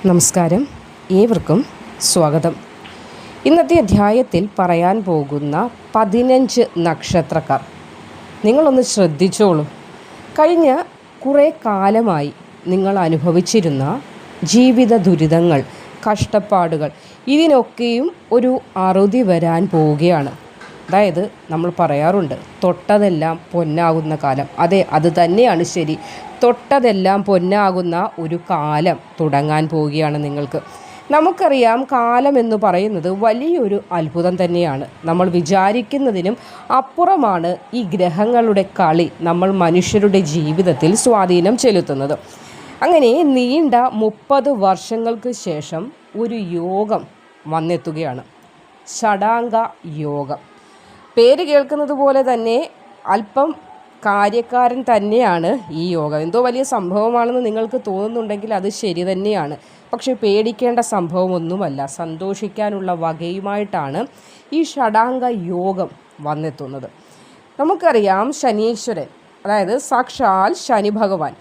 നമസ്കാരം, ഏവർക്കും സ്വാഗതം. ഇന്നത്തെ അധ്യായത്തിൽ പറയാൻ പോകുന്ന 15 നക്ഷത്രക്കാർ നിങ്ങളൊന്ന് ശ്രദ്ധിച്ചോളൂ. കഴിഞ്ഞ കുറേ കാലമായി നിങ്ങൾ അനുഭവിച്ചിരുന്ന ജീവിത ദുരിതങ്ങൾ, കഷ്ടപ്പാടുകൾ, ഇതിനൊക്കെയും ഒരു അറുതി വരാൻ പോവുകയാണ്. അതായത് നമ്മൾ പറയാറുണ്ട്, തൊട്ടതെല്ലാം പൊന്നാകുന്ന കാലം. അതെ, അത് തന്നെയാണ് ശരി. തൊട്ടതെല്ലാം പൊന്നാകുന്ന ഒരു കാലം തുടങ്ങാൻ പോവുകയാണ് നിങ്ങൾക്ക്. നമുക്കറിയാം, കാലം എന്ന് പറയുന്നത് വലിയൊരു അത്ഭുതം തന്നെയാണ്. നമ്മൾ വിചാരിക്കുന്നതിനും അപ്പുറമാണ് ഈ ഗ്രഹങ്ങളുടെ കളി നമ്മൾ മനുഷ്യരുടെ ജീവിതത്തിൽ സ്വാധീനം ചെലുത്തുന്നത്. അങ്ങനെ നീണ്ട 30 വർഷങ്ങൾക്ക് ശേഷം ഒരു യോഗം വന്നെത്തുകയാണ്. ഷഡാംഗ യോഗം. പേര് കേൾക്കുന്നത് പോലെ തന്നെ അല്പം കാര്യക്കാരൻ തന്നെയാണ് ഈ യോഗം. എന്തോ വലിയ സംഭവമാണെന്ന് നിങ്ങൾക്ക് തോന്നുന്നുണ്ടെങ്കിൽ അത് ശരി തന്നെയാണ്. പക്ഷേ പേടിക്കേണ്ട സംഭവമൊന്നുമല്ല. സന്തോഷിക്കാനുള്ള വകയുമായിട്ടാണ് ഈ ഷഡാംഗ യോഗം വന്നെത്തുന്നത്. നമുക്കറിയാം, ശനീശ്വരൻ, അതായത് സാക്ഷാൽ ശനി ഭഗവാൻ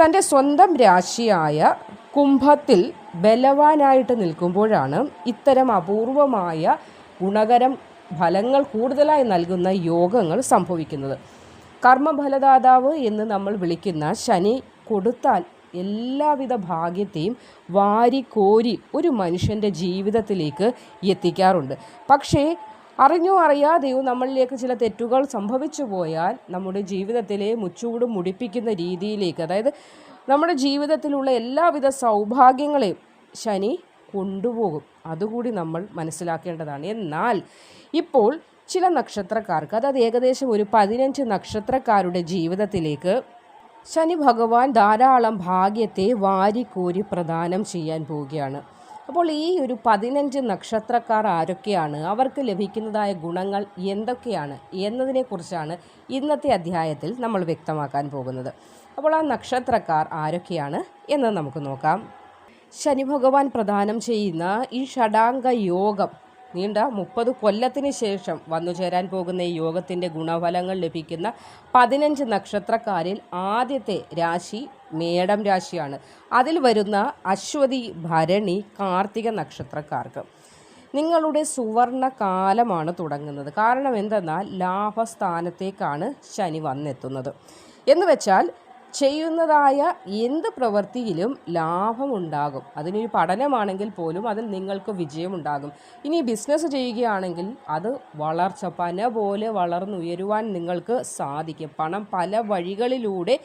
തൻ്റെ സ്വന്തം രാശിയായ കുംഭത്തിൽ ബലവാനായിട്ട് നിൽക്കുമ്പോഴാണ് ഇത്തരം അപൂർവമായ ഗുണകരം ഫലങ്ങൾ കൂടുതലായി നൽകുന്ന യോഗങ്ങൾ സംഭവിക്കുന്നത്. കർമ്മഫലദാതാവ് എന്ന് നമ്മൾ വിളിക്കുന്ന ശനി കൊടുത്താൽ എല്ലാവിധ ഭാഗ്യത്തെയും വാരിക്കോരി ഒരു മനുഷ്യൻ്റെ ജീവിതത്തിലേക്ക് എത്തിക്കാറുണ്ട്. പക്ഷേ അറിഞ്ഞോ അറിയാതെയോ നമ്മളിലേക്ക് ചില തെറ്റുകൾ സംഭവിച്ചു പോയാൽ നമ്മുടെ ജീവിതത്തിലെ മുച്ചൂട് മുടിപ്പിക്കുന്ന രീതിയിലേക്ക്, അതായത് നമ്മുടെ ജീവിതത്തിലുള്ള എല്ലാവിധ സൗഭാഗ്യങ്ങളെയും ശനി കൊണ്ടുപോകും. അതുകൂടി നമ്മൾ മനസ്സിലാക്കേണ്ടതാണ്. എന്നാൽ ഇപ്പോൾ ചില നക്ഷത്രക്കാർക്ക്, അതായത് ഏകദേശം ഒരു 15 നക്ഷത്രക്കാരുടെ ജീവിതത്തിലേക്ക് ശനി ഭഗവാൻ ധാരാളം ഭാഗ്യത്തെ വാരിക്കോരി പ്രദാനം ചെയ്യാൻ പോവുകയാണ്. അപ്പോൾ ഈ ഒരു 15 നക്ഷത്രക്കാർ ആരൊക്കെയാണ്, അവർക്ക് ലഭിക്കുന്നതായ ഗുണങ്ങൾ എന്തൊക്കെയാണ് എന്നതിനെക്കുറിച്ചാണ് ഇന്നത്തെ അധ്യായത്തിൽ നമ്മൾ വ്യക്തമാക്കാൻ പോകുന്നത്. അപ്പോൾ ആ നക്ഷത്രക്കാർ ആരൊക്കെയാണ് എന്ന് നമുക്ക് നോക്കാം. ശനി ഭഗവാൻ പ്രദാനം ചെയ്യുന്ന ഈ ഷഡാംഗ യോഗം നീണ്ട 30 കൊല്ലത്തിന് ശേഷം വന്നു ചേരാൻ പോകുന്ന ഈ യോഗത്തിൻ്റെ ഗുണഫലങ്ങൾ ലഭിക്കുന്ന 15 നക്ഷത്രക്കാരിൽ ആദ്യത്തെ രാശി മേടം രാശിയാണ്. അതിൽ വരുന്ന അശ്വതി, ഭരണി, കാർത്തിക നക്ഷത്രക്കാർക്ക് നിങ്ങളുടെ സുവർണ കാലമാണ് തുടങ്ങുന്നത്. കാരണം എന്തെന്നാൽ ലാഭസ്ഥാനത്തേക്കാണ് ശനി വന്നെത്തുന്നത്. എന്ന് വെച്ചാൽ ചെയ്യുന്നതായ എന്ത് പ്രവൃത്തിയിലും ലാഭമുണ്ടാകും. അതിനൊരു പഠനമാണെങ്കിൽ പോലും അതിൽ നിങ്ങൾക്ക് വിജയമുണ്ടാകും. ഇനി ബിസിനസ് ചെയ്യുകയാണെങ്കിൽ അത് വളർച്ച, പന പോലെ വളർന്നുയരുവാൻ നിങ്ങൾക്ക് സാധിക്കും. പണം പല വഴികളിലൂടെ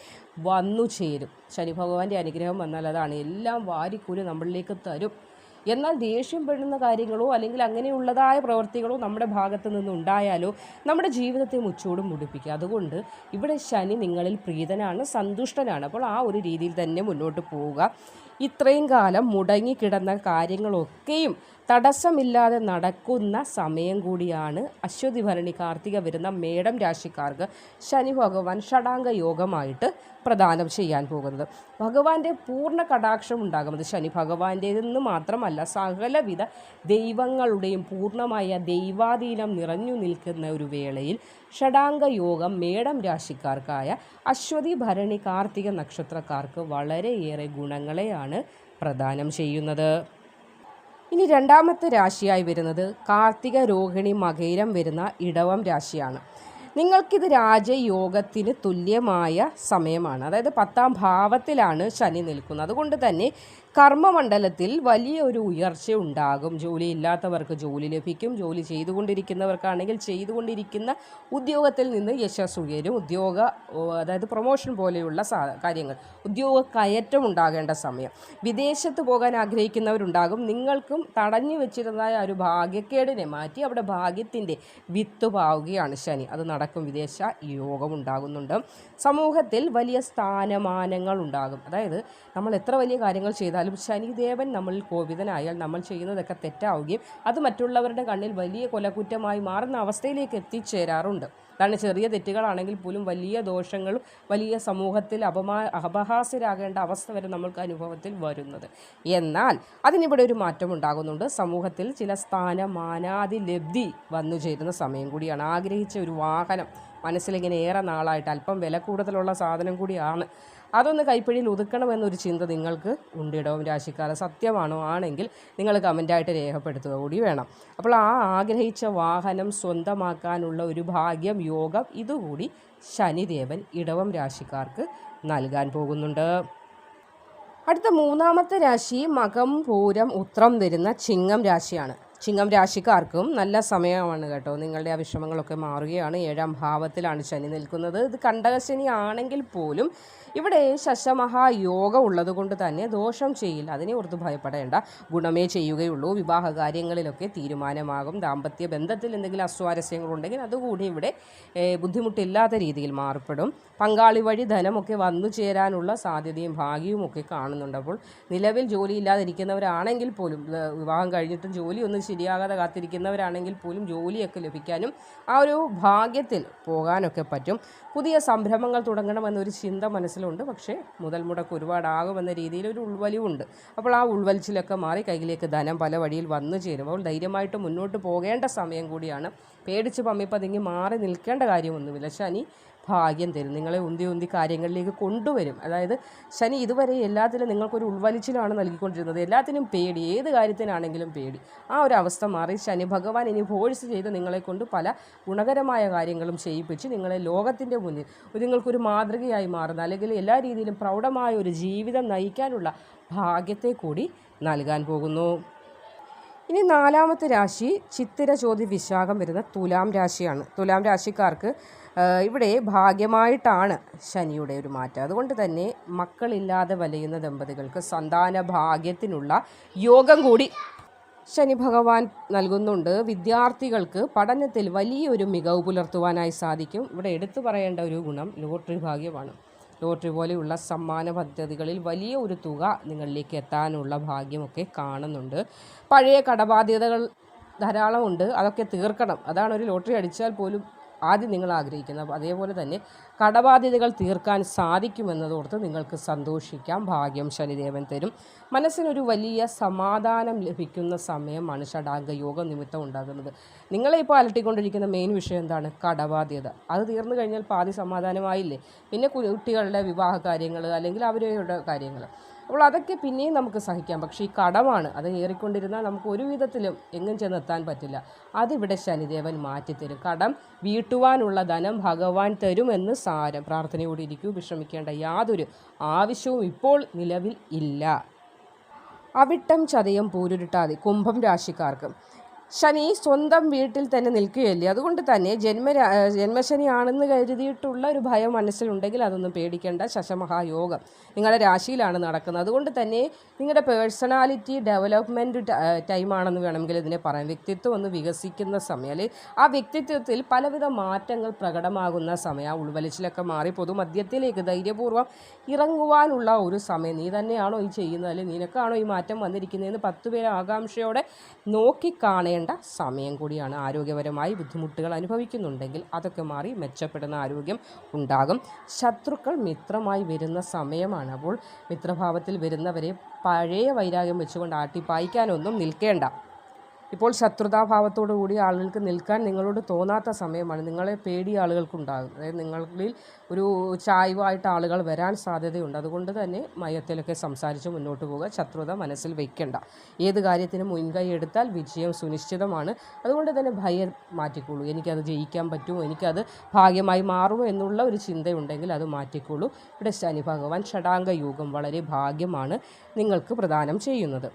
വന്നു ചേരും. ശനി ഭഗവാന്റെ അനുഗ്രഹം വന്നാൽ അതാണ്, എല്ലാം വാരിക്കൂരി നമ്മളിലേക്ക് തരും. എന്നാൽ ദേഷ്യം പെടുന്ന കാര്യങ്ങളോ അല്ലെങ്കിൽ അങ്ങനെയുള്ളതായ പ്രവൃത്തികളോ നമ്മുടെ ഭാഗത്തു നിന്നുണ്ടായാലോ നമ്മുടെ ജീവിതത്തെ മുച്ചൂടും മുടിപ്പിക്കുക. അതുകൊണ്ട് ഇവിടെ ശനി നിങ്ങളിൽ പ്രീതനാണ്, സന്തുഷ്ടനാണ്. അപ്പോൾ ആ ഒരു രീതിയിൽ തന്നെ മുന്നോട്ട് പോവുക. ഇത്രയും കാലം മുടങ്ങിക്കിടന്ന കാര്യങ്ങളൊക്കെയും തടസ്സമില്ലാതെ നടക്കുന്ന സമയം കൂടിയാണ് അശ്വതി, ഭരണി, കാർത്തിക വരുന്ന മേടം രാശിക്കാർക്ക് ശനി ഭഗവാൻ ഷഡാംഗ യോഗമായിട്ട് പ്രദാനം ചെയ്യാൻ പോകുന്നത്. ഭഗവാന്റെ പൂർണ്ണ കടാക്ഷം ഉണ്ടാകുന്നത് ശനി ഭഗവാന്റേതെന്ന് മാത്രമല്ല, സകലവിധ ദൈവങ്ങളുടെയും പൂർണ്ണമായ ദൈവാധീനം നിറഞ്ഞു നിൽക്കുന്ന ഒരു വേളയിൽ ഷഡാംഗ യോഗം മേടം രാശിക്കാർക്കായ അശ്വതി, ഭരണി, കാർത്തിക നക്ഷത്രക്കാർക്ക് വളരെയേറെ ഗുണങ്ങളെയാണ് പ്രദാനം ചെയ്യുന്നത്. ഇനി രണ്ടാമത്തെ രാശിയായി വരുന്നത് കാർത്തിക, രോഹിണി, മകയിരം വരുന്ന ഇടവം രാശിയാണ്. നിങ്ങൾക്കിത് രാജയോഗത്തിന് തുല്യമായ സമയമാണ്. അതായത് 10ാം ഭാവത്തിലാണ് ശനി നിൽക്കുന്നത്. അതുകൊണ്ട് തന്നെ കർമ്മമണ്ഡലത്തിൽ വലിയ ഒരു ഉയർച്ച ഉണ്ടാകും. ജോലി ഇല്ലാത്തവർക്ക് ജോലി ലഭിക്കും. ജോലി ചെയ്തുകൊണ്ടിരിക്കുന്നവർക്കാണെങ്കിൽ ചെയ്തുകൊണ്ടിരിക്കുന്ന ഉദ്യോഗത്തിൽ നിന്ന് യശസ് ഉയരും. അതായത് പ്രൊമോഷൻ പോലെയുള്ള കാര്യങ്ങൾ, ഉദ്യോഗ കയറ്റം ഉണ്ടാകേണ്ട സമയം. വിദേശത്ത് പോകാൻ ആഗ്രഹിക്കുന്നവരുണ്ടാകും. നിങ്ങൾക്കും തടഞ്ഞു വെച്ചിരുന്നതായ ഒരു ഭാഗ്യക്കേടിനെ മാറ്റി അവിടെ ഭാഗ്യത്തിൻ്റെ വിത്ത് പാവുകയാണ് ശനി. അത് നടക്കും. വിദേശ യോഗം ഉണ്ടാകുന്നുണ്ട്. സമൂഹത്തിൽ വലിയ സ്ഥാനമാനങ്ങൾ ഉണ്ടാകും. അതായത് നമ്മൾ എത്ര വലിയ കാര്യങ്ങൾ ചെയ്താലും ശനിദേവൻ നമ്മളിൽ കോപിതനായാൽ നമ്മൾ ചെയ്യുന്നതൊക്കെ തെറ്റാവുകയും അത് മറ്റുള്ളവരുടെ കണ്ണിൽ വലിയ കൊലക്കുറ്റമായി മാറുന്ന അവസ്ഥയിലേക്ക് എത്തിച്ചേരാറുണ്ട്. കാരണം ചെറിയ തെറ്റുകളാണെങ്കിൽ പോലും വലിയ ദോഷങ്ങളും വലിയ സമൂഹത്തിൽ അപഹാസ്യരാകേണ്ട അവസ്ഥ വരെ നമ്മൾക്ക് അനുഭവത്തിൽ വരുന്നത്. എന്നാൽ അതിനിവിടെ ഒരു മാറ്റം ഉണ്ടാകുന്നുണ്ട്. സമൂഹത്തിൽ ചില സ്ഥാനമാനാദി ലബ്ധി വന്നു ചേരുന്ന സമയം കൂടിയാണ്. ആഗ്രഹിച്ച ഒരു വാഹനം മനസ്സിലിങ്ങനെ ഏറെ നാളായിട്ട് അല്പം വില കൂടുതലുള്ള സാധനം കൂടിയാണ്. അതൊന്ന് കൈപ്പിടിയിൽ ഒതുക്കണമെന്നൊരു ചിന്ത നിങ്ങൾക്ക് ഉണ്ട് ഇടവം രാശിക്കാർ. സത്യമാണോ? ആണെങ്കിൽ നിങ്ങൾ കമൻറ്റായിട്ട് രേഖപ്പെടുത്തുക കൂടി വേണം. അപ്പോൾ ആ ആഗ്രഹിച്ച വാഹനം സ്വന്തമാക്കാനുള്ള ഒരു ഭാഗ്യം, യോഗം ഇതുകൂടി ശനിദേവൻ ഇടവം രാശിക്കാർക്ക് നൽകാൻ പോകുന്നുണ്ട്. അടുത്ത മൂന്നാമത്തെ രാശി മകം പൂരം ഉത്രം വരുന്ന ചിങ്ങം രാശിയാണ്. ചിങ്ങം രാശിക്കാർക്കും നല്ല സമയമാണ് കേട്ടോ. നിങ്ങളുടെ ആ വിഷമങ്ങളൊക്കെ മാറുകയാണ്. 7ാം ഭാവത്തിലാണ് ശനി നിൽക്കുന്നത്. ഇത് കണ്ടകശനി ആണെങ്കിൽ പോലും ഇവിടെ ശശമഹായോഗം ഉള്ളത് കൊണ്ട് തന്നെ ദോഷം ചെയ്യില്ല. അതിനെ ഓർത്ത് ഭയപ്പെടേണ്ട, ഗുണമേ ചെയ്യുകയുള്ളൂ. വിവാഹ കാര്യങ്ങളിലൊക്കെ തീരുമാനമാകും. ദാമ്പത്യ ബന്ധത്തിൽ എന്തെങ്കിലും അസ്വാരസ്യങ്ങളുണ്ടെങ്കിൽ അതുകൂടി ഇവിടെ ബുദ്ധിമുട്ടില്ലാത്ത രീതിയിൽ മാറപ്പെടും. പങ്കാളി വഴി ധനമൊക്കെ വന്നു ചേരാനുള്ള സാധ്യതയും ഭാഗ്യവും ഒക്കെ കാണുന്നുണ്ട്. അപ്പോൾ നിലവിൽ ജോലിയില്ലാതിരിക്കുന്നവരാണെങ്കിൽ പോലും, വിവാഹം കഴിഞ്ഞിട്ടും ജോലിയൊന്നും ശരിയാകാതെ കാത്തിരിക്കുന്നവരാണെങ്കിൽ പോലും ജോലിയൊക്കെ ലഭിക്കാനും ആ ഒരു ഭാഗ്യത്തിൽ പോകാനൊക്കെ പറ്റും. പുതിയ സംരംഭങ്ങൾ തുടങ്ങണമെന്നൊരു ചിന്ത മനസ്സിലുണ്ട്. പക്ഷേ മുതൽ മുടക്ക് ഒരുപാടാകുമെന്ന രീതിയിൽ ഒരു ഉൾവലിവുണ്ട്. അപ്പോൾ ആ ഉൾവലിച്ചിലൊക്കെ മാറി കയ്യിലേക്ക് ധനം പല വഴിയിൽ വന്നു ചേരുമ്പോൾ ധൈര്യമായിട്ട് മുന്നോട്ട് പോകേണ്ട സമയം കൂടിയാണ്. പേടിച്ച് പമ്മിപ്പതുങ്ങി മാറി നിൽക്കേണ്ട കാര്യമൊന്നുമില്ല. ശനി ഭാഗ്യം തരും, നിങ്ങളെ ഉന്തി കാര്യങ്ങളിലേക്ക് കൊണ്ടുവരും. അതായത് ശനി ഇതുവരെ എല്ലാത്തിലും നിങ്ങൾക്കൊരു ഉൾവലിച്ചിലാണ് നൽകിക്കൊണ്ടിരുന്നത്. എല്ലാത്തിനും പേടി, ഏത് കാര്യത്തിനാണെങ്കിലും പേടി. ആ ഒരു അവസ്ഥ മാറി ശനി ഭഗവാൻ ഇനി ഫോഴ്സ് ചെയ്ത് നിങ്ങളെക്കൊണ്ട് പല ഗുണകരമായ കാര്യങ്ങളും ചെയ്യിപ്പിച്ച് നിങ്ങളെ ലോകത്തിൻ്റെ മുന്നിൽ നിങ്ങൾക്കൊരു മാതൃകയായി മാറുന്ന, അല്ലെങ്കിൽ എല്ലാ രീതിയിലും പ്രൗഢമായ ഒരു ജീവിതം നയിക്കാനുള്ള ഭാഗ്യത്തെ കൂടി നൽകാൻ പോകുന്നു. ഇനി 4ാമത്തെ രാശി ചിത്തിര ചോതി വിശാഖം വരുന്ന തുലാം രാശിയാണ്. തുലാം രാശിക്കാർക്ക് ഇവിടെ ഭാഗ്യമായിട്ടാണ് ശനിയുടെ ഒരു മാറ്റം. അതുകൊണ്ട് തന്നെ മക്കളില്ലാതെ വലയുന്ന ദമ്പതികൾക്ക് സന്താന ഭാഗ്യത്തിനുള്ള യോഗം കൂടി ശനി ഭഗവാൻ നൽകുന്നുണ്ട്. വിദ്യാർത്ഥികൾക്ക് പഠനത്തിൽ വലിയൊരു മികവ് പുലർത്തുവാനായി സാധിക്കും. ഇവിടെ എടുത്തു പറയേണ്ട ഒരു ഗുണം ലോട്ടറി ഭാഗ്യമാണ്. ലോട്ടറി പോലെയുള്ള സമ്മാന പദ്ധതികളിൽ വലിയ ഒരു തുക നിങ്ങളിലേക്ക് എത്താനുള്ള ഭാഗ്യമൊക്കെ കാണുന്നുണ്ട്. പഴയ കടബാധ്യതകൾ ധാരാളമുണ്ട്, അതൊക്കെ തീർക്കണം. അതാണ് ഒരു ലോട്ടറി അടിച്ചാൽ പോലും ആദ്യം നിങ്ങൾ ആഗ്രഹിക്കുന്നത്. അതേപോലെ തന്നെ കടബാധ്യതകൾ തീർക്കാൻ സാധിക്കുമെന്നതോർത്ത് നിങ്ങൾക്ക് സന്തോഷിക്കാം. ഭാഗ്യം ശനിദേവൻ തരും. മനസ്സിനൊരു വലിയ സമാധാനം ലഭിക്കുന്ന സമയമാണ് ഷഡാംഗ യോഗം നിമിത്തം ഉണ്ടാകുന്നത്. നിങ്ങളെ ഇപ്പോൾ അലട്ടിക്കൊണ്ടിരിക്കുന്ന മെയിൻ വിഷയം എന്താണ്? കടബാധ്യത. അത് തീർന്നു കഴിഞ്ഞാൽ പാതി സമാധാനമായില്ലേ. പിന്നെ കുട്ടികളുടെ വിവാഹ കാര്യങ്ങൾ, അല്ലെങ്കിൽ അവരുടെ കാര്യങ്ങൾ, അപ്പോൾ അതൊക്കെ പിന്നെയും നമുക്ക് സഹിക്കാം. പക്ഷേ ഈ കടമാണ്, അത് ഏറിക്കൊണ്ടിരുന്നാൽ നമുക്ക് ഒരു വിധത്തിലും എങ്ങും ചെന്നെത്താൻ പറ്റില്ല. അതിവിടെ ശനിദേവൻ മാറ്റിത്തരും. കടം വീട്ടുവാനുള്ള ധനം ഭഗവാൻ തരുമെന്ന് സാരം. പ്രാർത്ഥനയോടെ ഇരിക്കൂ, വിഷമിക്കേണ്ട യാതൊരു ആവശ്യവും ഇപ്പോൾ നിലവിൽ ഇല്ല. അവിട്ടം ചതയം പൂരുരുട്ടാതി കുംഭം രാശിക്കാർക്ക് ശനി സ്വന്തം വീട്ടിൽ തന്നെ നിൽക്കുകയല്ലേ. അതുകൊണ്ട് തന്നെ ജന്മശനിയാണെന്ന് കരുതിയിട്ടുള്ള ഒരു ഭയം മനസ്സിലുണ്ടെങ്കിൽ അതൊന്നും പേടിക്കേണ്ട. ശശമഹായോഗം നിങ്ങളുടെ രാശിയിലാണ് നടക്കുന്നത്. അതുകൊണ്ട് തന്നെ നിങ്ങളുടെ പേഴ്സണാലിറ്റി ഡെവലപ്മെൻറ്റ് ടൈമാണെന്ന് വേണമെങ്കിൽ ഇതിനെ പറയാം. വ്യക്തിത്വം ഒന്ന് വികസിക്കുന്ന സമയം, അല്ലെങ്കിൽ ആ വ്യക്തിത്വത്തിൽ പലവിധ മാറ്റങ്ങൾ പ്രകടമാകുന്ന സമയം. ഉൾവലിച്ചിലൊക്കെ മാറി പൊതുമധ്യത്തിലേക്ക് ധൈര്യപൂർവ്വം ഇറങ്ങുവാനുള്ള ഒരു സമയം. നീ തന്നെയാണോ ഈ ചെയ്യുന്നത്, അല്ലെങ്കിൽ നിനക്കാണോ ഈ മാറ്റം വന്നിരിക്കുന്നതെന്ന് 10 പേര് ആകാംക്ഷയോടെ നോക്കിക്കാണേണ്ട സമയം കൂടിയാണ്. ആരോഗ്യപരമായി ബുദ്ധിമുട്ടുകൾ അനുഭവിക്കുന്നുണ്ടെങ്കിൽ അതൊക്കെ മാറി മെച്ചപ്പെടുന്ന ആരോഗ്യം ഉണ്ടാകും. ശത്രുക്കൾ മിത്രമായി വരുന്ന സമയമാണ്. അപ്പോൾ മിത്രഭാവത്തിൽ വരുന്നവരെ പഴയ വൈരാഗ്യം വെച്ചുകൊണ്ട് ആട്ടിപ്പായിക്കാനൊന്നും നിൽക്കേണ്ട. ഇപ്പോൾ ശത്രുതാഭാവത്തോടു കൂടി ആളുകൾക്ക് നിൽക്കാൻ നിങ്ങളോട് തോന്നാത്ത സമയമാണ്. നിങ്ങളെ പേടി ആളുകൾക്കുണ്ടാകും. അതായത് നിങ്ങളിൽ ഒരു ചായ്വായിട്ട് ആളുകൾ വരാൻ സാധ്യതയുണ്ട്. അതുകൊണ്ട് തന്നെ മയത്തിലൊക്കെ സംസാരിച്ച് മുന്നോട്ട് പോകുക. ശത്രുത മനസ്സിൽ വയ്ക്കേണ്ട. ഏത് കാര്യത്തിനും മുൻകൈ എടുത്താൽ വിജയം സുനിശ്ചിതമാണ്. അതുകൊണ്ട് തന്നെ ഭയം മാറ്റിക്കോളൂ. എനിക്കത് ജയിക്കാൻ പറ്റുമോ, എനിക്കത് ഭാഗ്യമായി മാറുമോ എന്നുള്ള ഒരു ചിന്തയുണ്ടെങ്കിൽ അത് മാറ്റിക്കോളൂ. ഇവിടെ ശനി ഭഗവാൻ ഷഡാംഗ യോഗം വളരെ ഭാഗ്യമാണ് നിങ്ങൾക്ക് പ്രദാനം ചെയ്യുന്നത്.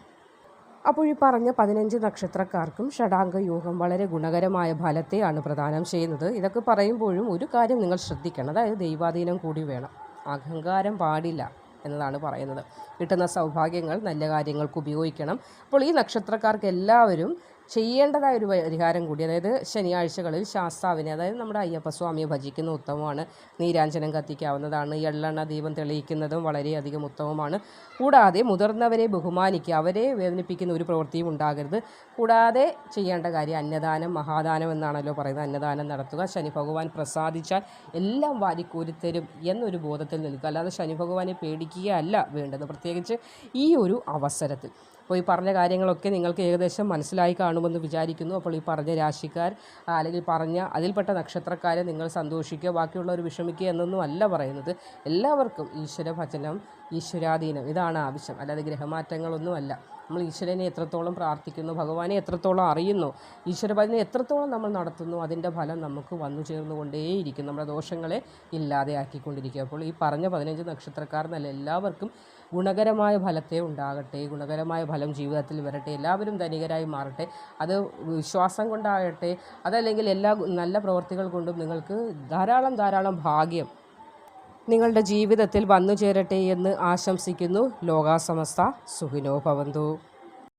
അപ്പോൾ ഈ പറഞ്ഞ 15 നക്ഷത്രക്കാർക്കും ഷഡാംഗ യോഗം വളരെ ഗുണകരമായ ഫലത്തെയാണ് പ്രദാനം ചെയ്യുന്നത്. ഇതൊക്കെ പറയുമ്പോഴും ഒരു കാര്യം നിങ്ങൾ ശ്രദ്ധിക്കണം, അതായത് ദൈവാധീനം കൂടി വേണം. അഹങ്കാരം പാടില്ല എന്നതാണ് പറയുന്നത്. കിട്ടുന്ന സൗഭാഗ്യങ്ങൾ നല്ല കാര്യങ്ങൾക്ക് ഉപയോഗിക്കണം. അപ്പോൾ ഈ നക്ഷത്രക്കാർക്ക് എല്ലാവരും ചെയ്യേണ്ടതായ ഒരു പരിഹാരം കൂടി, അതായത് ശനിയാഴ്ചകളിൽ ശാസ്താവിനെ, അതായത് നമ്മുടെ അയ്യപ്പസ്വാമിയെ ഭജിക്കുന്ന ഉത്തമമാണ്. നീരാഞ്ജനം കത്തിക്കാവുന്നതാണ്. എള്ളെണ്ണ ദീപം തെളിയിക്കുന്നതും വളരെയധികം ഉത്തമമാണ്. കൂടാതെ മുതിർന്നവരെ ബഹുമാനിക്കുക, അവരെ വേദനിപ്പിക്കുന്ന ഒരു പ്രവൃത്തിയും ഉണ്ടാകരുത്. കൂടാതെ ചെയ്യേണ്ട കാര്യം അന്നദാനം, മഹാദാനം എന്നാണല്ലോ പറയുന്നത്. അന്നദാനം നടത്തുക. ശനി ഭഗവാൻ പ്രസാദിച്ചാൽ എല്ലാം വാരിക്കോരിത്തരും എന്നൊരു ബോധത്തിൽ നിൽക്കുക. അല്ലാതെ ശനി ഭഗവാനെ പേടിക്കുകയല്ല വേണ്ടത്, പ്രത്യേകിച്ച് ഈ ഒരു അവസരത്തിൽ. അപ്പോൾ ഈ പറഞ്ഞ കാര്യങ്ങളൊക്കെ നിങ്ങൾക്ക് ഏകദേശം മനസ്സിലായി കാണുമെന്ന് വിചാരിക്കുന്നു. അപ്പോൾ ഈ പറഞ്ഞ രാശിക്കാർ അല്ലെങ്കിൽ പറഞ്ഞ അതിൽപ്പെട്ട നക്ഷത്രക്കാരെ നിങ്ങൾ സന്തോഷിക്കുക, ബാക്കിയുള്ളവർ വിഷമിക്കുക എന്നൊന്നും അല്ല പറയുന്നത്. എല്ലാവർക്കും ഈശ്വരഭജനം, ഈശ്വരാധീനം ഇതാണ് ആവശ്യം, അല്ലാതെ ഗ്രഹമാറ്റങ്ങളൊന്നുമല്ല. നമ്മൾ ഈശ്വരനെ എത്രത്തോളം പ്രാർത്ഥിക്കുന്നു, ഭഗവാനെ എത്രത്തോളം അറിയുന്നു, ഈശ്വരഭജനം എത്രത്തോളം നമ്മൾ നടത്തുന്നു, അതിൻ്റെ ഫലം നമുക്ക് വന്നു ചേർന്നുകൊണ്ടേയിരിക്കും, നമ്മുടെ ദോഷങ്ങളെ ഇല്ലാതെയാക്കിക്കൊണ്ടിരിക്കുക. അപ്പോൾ ഈ പറഞ്ഞ 15 നക്ഷത്രക്കാർ എന്നല്ല, എല്ലാവർക്കും ഗുണകരമായ ഫലത്തെ ഉണ്ടാകട്ടെ, ഗുണകരമായ ഫലം ജീവിതത്തിൽ വരട്ടെ, എല്ലാവരും ധനികരായി മാറട്ടെ. അത് വിശ്വാസം കൊണ്ടാകട്ടെ, അതല്ലെങ്കിൽ എല്ലാ നല്ല പ്രവൃത്തികൾ കൊണ്ടും നിങ്ങൾക്ക് ധാരാളം ഭാഗ്യം നിങ്ങളുടെ ജീവിതത്തിൽ വന്നു ചേരട്ടെ എന്ന് ആശംസിക്കുന്നു. ലോകാ സമസ്ത സുഖിനോ ഭവന്തു.